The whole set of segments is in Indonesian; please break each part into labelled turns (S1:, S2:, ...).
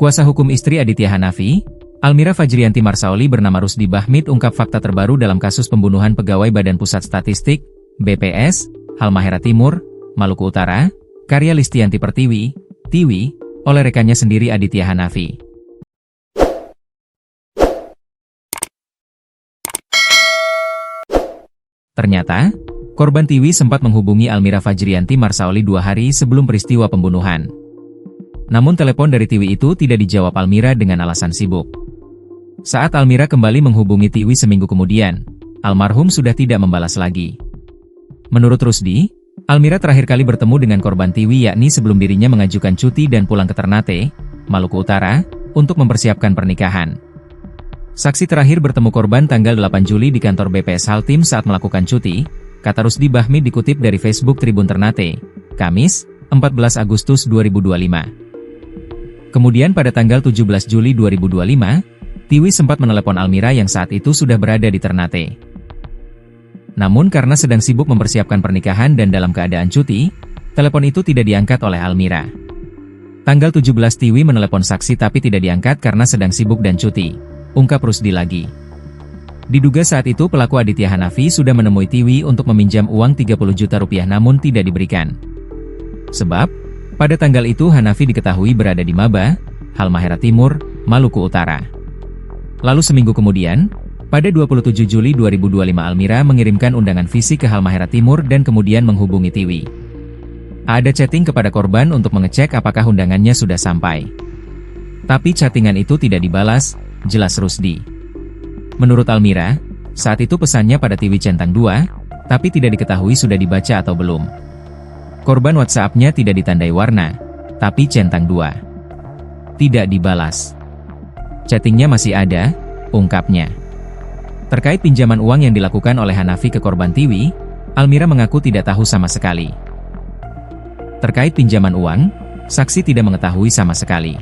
S1: Kuasa hukum istri Aditya Hanafi, Almira Fajrianti Marsaoli bernama Rusdi Bahmid ungkap fakta terbaru dalam kasus pembunuhan pegawai Badan Pusat Statistik, BPS, Halmahera Timur, Maluku Utara, karya Listianti Pertiwi, Tiwi, oleh rekannya sendiri Aditya Hanafi. Ternyata, korban Tiwi sempat menghubungi Almira Fajrianti Marsaoli 2 hari sebelum peristiwa pembunuhan. Namun telepon dari Tiwi itu tidak dijawab Almira dengan alasan sibuk. Saat Almira kembali menghubungi Tiwi seminggu kemudian, almarhum sudah tidak membalas lagi. Menurut Rusdi, Almira terakhir kali bertemu dengan korban Tiwi yakni sebelum dirinya mengajukan cuti dan pulang ke Ternate, Maluku Utara, untuk mempersiapkan pernikahan. Saksi terakhir bertemu korban tanggal 8 Juli di kantor BPS Haltim saat melakukan cuti, kata Rusdi Bahmid dikutip dari Facebook Tribun Ternate, Kamis, 14 Agustus 2025. Kemudian pada tanggal 17 Juli 2025, Tiwi sempat menelepon Almira yang saat itu sudah berada di Ternate. Namun karena sedang sibuk mempersiapkan pernikahan dan dalam keadaan cuti, telepon itu tidak diangkat oleh Almira. Tanggal 17 Tiwi menelepon saksi tapi tidak diangkat karena sedang sibuk dan cuti, ungkap Rusdi lagi. Diduga saat itu pelaku Aditya Hanafi sudah menemui Tiwi untuk meminjam uang 30 juta rupiah namun tidak diberikan. Sebab, pada tanggal itu Hanafi diketahui berada di Maba, Halmahera Timur, Maluku Utara. Lalu seminggu kemudian, pada 27 Juli 2025 Almira mengirimkan undangan visi ke Halmahera Timur dan kemudian menghubungi Tiwi. Ada chatting kepada korban untuk mengecek apakah undangannya sudah sampai. Tapi chattingan itu tidak dibalas, jelas Rusdi. Menurut Almira, saat itu pesannya pada Tiwi centang 2, tapi tidak diketahui sudah dibaca atau belum. Korban WhatsApp-nya tidak ditandai warna, tapi centang 2. Tidak dibalas. Chattingnya masih ada, ungkapnya. Terkait pinjaman uang yang dilakukan oleh Hanafi ke korban Tiwi, Almira mengaku tidak tahu sama sekali. Terkait pinjaman uang, saksi tidak mengetahui sama sekali.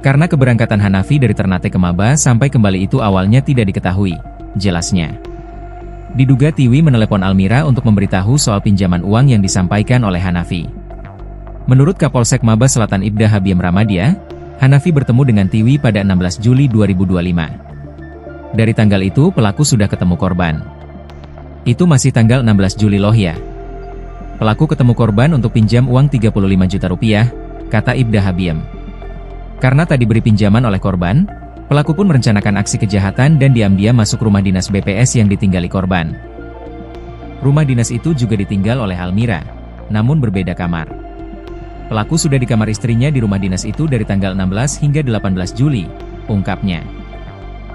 S1: Karena keberangkatan Hanafi dari Ternate ke Maba sampai kembali itu awalnya tidak diketahui, jelasnya. Diduga Tiwi menelepon Almira untuk memberitahu soal pinjaman uang yang disampaikan oleh Hanafi. Menurut Kapolsek Maba Selatan Ibda Habiem Ramadia, Hanafi bertemu dengan Tiwi pada 16 Juli 2025. Dari tanggal itu pelaku sudah ketemu korban. Itu masih tanggal 16 Juli loh ya. Pelaku ketemu korban untuk pinjam uang 35 juta rupiah, kata Ibda Habiem. Karena tak diberi pinjaman oleh korban, pelaku pun merencanakan aksi kejahatan dan diam-diam masuk rumah dinas BPS yang ditinggali korban. Rumah dinas itu juga ditinggal oleh Almira, namun berbeda kamar. Pelaku sudah di kamar istrinya di rumah dinas itu dari tanggal 16 hingga 18 Juli, ungkapnya.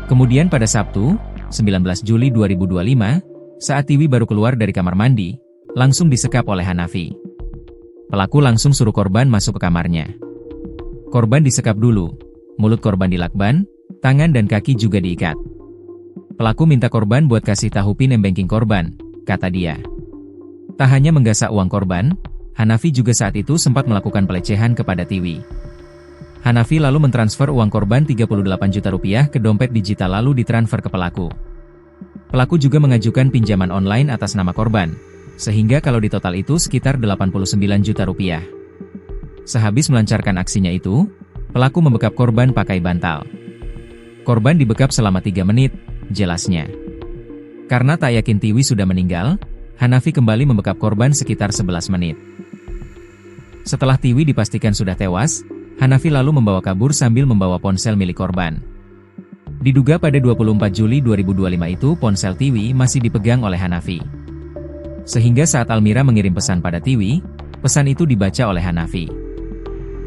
S1: Kemudian pada Sabtu, 19 Juli 2025, saat Tiwi baru keluar dari kamar mandi, langsung disekap oleh Hanafi. Pelaku langsung suruh korban masuk ke kamarnya. Korban disekap dulu, mulut korban dilakban, tangan dan kaki juga diikat. Pelaku minta korban buat kasih tahu PIN banking korban, kata dia. Tak hanya menggasak uang korban, Hanafi juga saat itu sempat melakukan pelecehan kepada Tiwi. Hanafi lalu mentransfer uang korban 38 juta rupiah ke dompet digital lalu ditransfer ke pelaku. Pelaku juga mengajukan pinjaman online atas nama korban, sehingga kalau di total itu sekitar 89 juta rupiah. Sehabis melancarkan aksinya itu, pelaku membekap korban pakai bantal. Korban dibekap selama 3 menit, jelasnya. Karena tak yakin Tiwi sudah meninggal, Hanafi kembali membekap korban sekitar 11 menit. Setelah Tiwi dipastikan sudah tewas, Hanafi lalu membawa kabur sambil membawa ponsel milik korban. Diduga pada 24 Juli 2025 itu ponsel Tiwi masih dipegang oleh Hanafi. Sehingga saat Almira mengirim pesan pada Tiwi, pesan itu dibaca oleh Hanafi.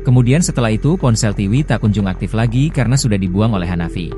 S1: Kemudian setelah itu ponsel Tiwi tak kunjung aktif lagi karena sudah dibuang oleh Hanafi.